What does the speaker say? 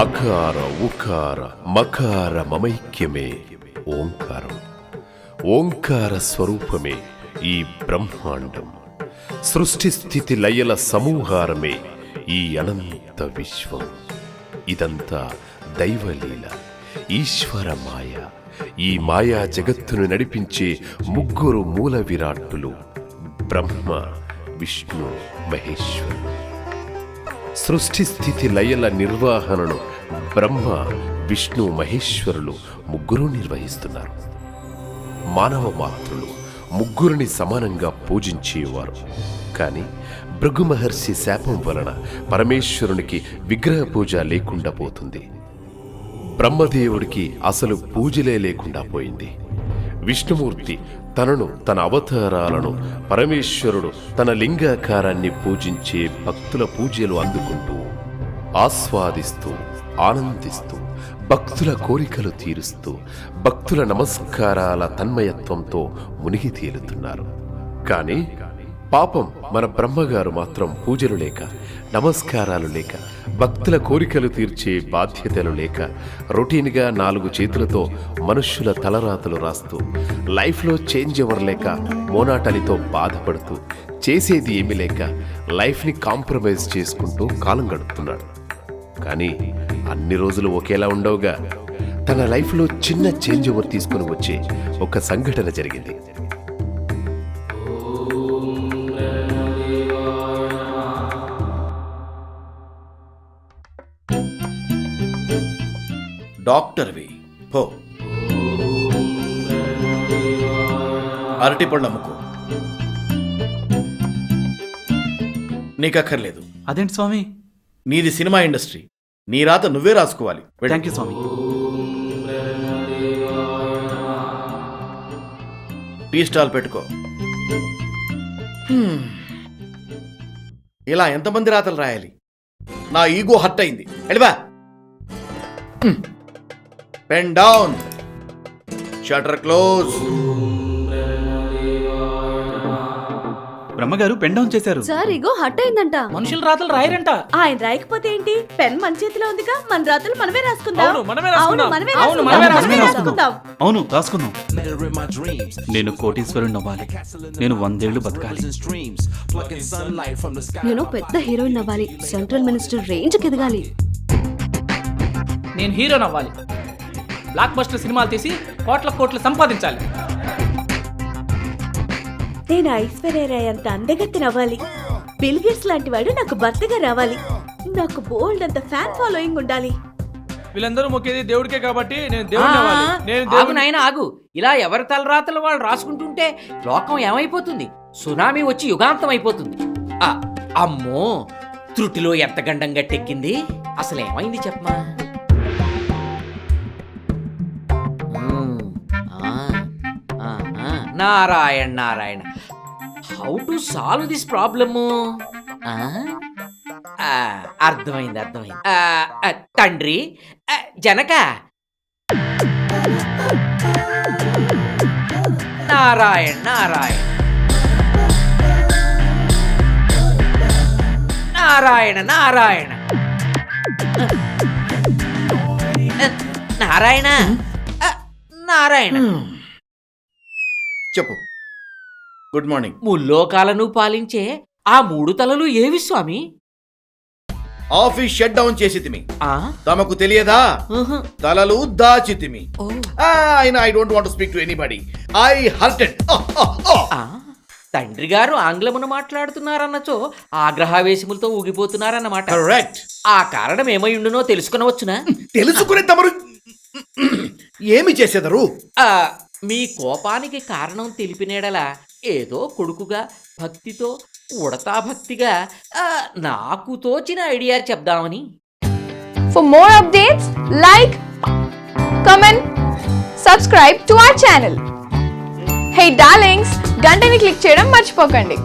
అకార ఉకార మకార మమైక్యమే ఓంకారం. ఓంకార స్వరూపమే ఈ బ్రహ్మాండం. సృష్టి స్థితి లయల సమూహారమే ఈ అనంత విశ్వం. ఇదంతా దైవలీల, ఈశ్వర మాయ. ఈ మాయా జగత్తును నడిపించే ముగ్గురు మూల విరాట్టులు బ్రహ్మ, విష్ణు, మహేశ్వరులు. సృష్టి స్థితి లయల నిర్వహణను బ్రహ్మ, విష్ణు, మహేశ్వరులు ముగ్గురు నిర్వహిస్తున్నారు. మానవ మాతృలు ముగ్గురిని సమానంగా పూజించేవారు. కానీ భృగు మహర్షి శాపం వలన పరమేశ్వరునికి విగ్రహ పూజ లేకుండా పోతుంది. బ్రహ్మదేవుడికి అసలు పూజలే లేకుండా పోయింది. విష్ణుమూర్తి తనను, తన అవతారాలను పరమేశ్వరుడు తన లింగాకారాన్ని పూజించే భక్తుల పూజలు అందుకుంటూ, ఆస్వాదిస్తూ, ఆనందిస్తూ, భక్తుల కోరికలు తీరుస్తూ, భక్తుల నమస్కారాల తన్మయత్వంతో మునిగి తేలుతున్నారు. కానీ పాపం మన బ్రహ్మగారు మాత్రం పూజలు లేక, నమస్కారాలు లేక, భక్తుల కోరికలు తీర్చే బాధ్యతలు లేక, రొటీన్గా 4 చేతులతో మనుష్యుల తలరాతలు రాస్తూ, లైఫ్లో చేంజ్ ఎవరు లేక మోనాటనితో బాధపడుతూ, చేసేది ఏమీ లేక లైఫ్ని కాంప్రమైజ్ చేసుకుంటూ కాలం గడుపుతున్నాడు. కానీ అన్ని రోజులు ఒకేలా ఉండవుగా. తన లైఫ్లో చిన్న చేంజ్ ఓవర్ తీసుకుని వచ్చే ఒక సంఘటన జరిగింది. డాక్టర్వి పో, అరటిపళ్ళు అమ్ముకో. నీకక్కర్లేదు. అదేంటి స్వామి? నీది సినిమా ఇండస్ట్రీ, నీ రాత నువ్వే రాసుకోవాలి. థ్యాంక్ యూ స్వామి. టీ స్టాల్ పెట్టుకో. ఇలా ఎంతమంది రాతలు రాయాలి? నా ఈగో హర్ట్ అయింది. వెళ్ళివా. Pen down, shutter close. బ్రహ్మగారు పెన్ డౌన్ చేశారు. సార్ ఇగో హట్ అయిందంట. మనుషులు రాతలు రాయరంట. ఆయన రాయకపోతే ఏంటి? పెన్ మన చేతిలో ఉందిగా, మన రాతలు మనమే రాసుకుందాం. అవును, మనమే రాసుకుందాం. అవును, మనమే అవును, రాసుకుందాం. మనమే మనమే రాసుకుందాం. అవును, రాసుకుందాం. నేను కోటీశ్వరుని అవ్వాలి. నేను 100 ఏళ్లు బతకాలి. నేను పెద్ద హీరోయిన్ అవ్వాలి. సెంట్రల్ మినిస్టర్ రేంజ్ కి ఎదగాలి. నేను హీరోని అవ్వాలి. బ్లాక్ బస్టర్ సినిమాలు తీసి కోట్లు సంపాదించాలి. నేను ఐశ్వర్యరాయ్ అంత అందగత్తె అవ్వాలి. బిల్ గేట్స్ లాంటి వాడు నాకు భర్తగా రావాలి. నాకు బోల్డ్ అంత ఫ్యాన్ ఫాలోయింగ్ ఉండాలి. వీళ్ళందరూ మొక్కేది దేవుడికే కాబట్టి నేను దేవుడిని అవ్వాలి. నేను ఆగు నాయనా ఆగు. ఇలా ఎవరి తలరాతలు వాళ్ళు రాసుకుంటుంటే లోకం ఏమైపోతుంది? సునామీ వచ్చి యుగాంతం అయిపోతుంది. అమ్మో, త్రుటిలో ఎంత గండం గట్టెక్కింది. అసలు ఏమైంది చెప్పమా? Narayana Narayana, how to solve this problem? అర్థమైంది. తండ్రి జనక, నారాయణ నారాయణ నారాయణ నారాయణ నారాయణ నారాయణ. చెప్పు. Good morning. ముల్లోకాలను పాలించే ఆ 3 తలలు ఏవి స్వామి? ఆఫీస్ షట్ డౌన్ చేసితిమి. ఆ తమకు తెలియదా? తలలు దాచితిమి. ఓ. I don't want to speak to anybody. I hurted. తండ్రి గారు ఆంగ్లమును మాట్లాడుతున్నారన్నచో ఆగ్రహావేశములతో ఊగిపోతున్నారన్నమాట. కరెక్ట్. ఆ కారణం ఏమై ఉండునో తెలుసుకొనవచ్చునా? తెలుసుకునే తమరు ఏమి చేసేదరు? మీ కోపానికి కారణం తెలిపినేడలా ఏదో కొడుకుగా భక్తితో, ఉడతా భక్తిగా నాకు తోచిన ఐడియా చెప్దామని. For more updates, like, comment, subscribe to our channel. Hey darlings, గంటని click చేయడం మర్చిపోకండి.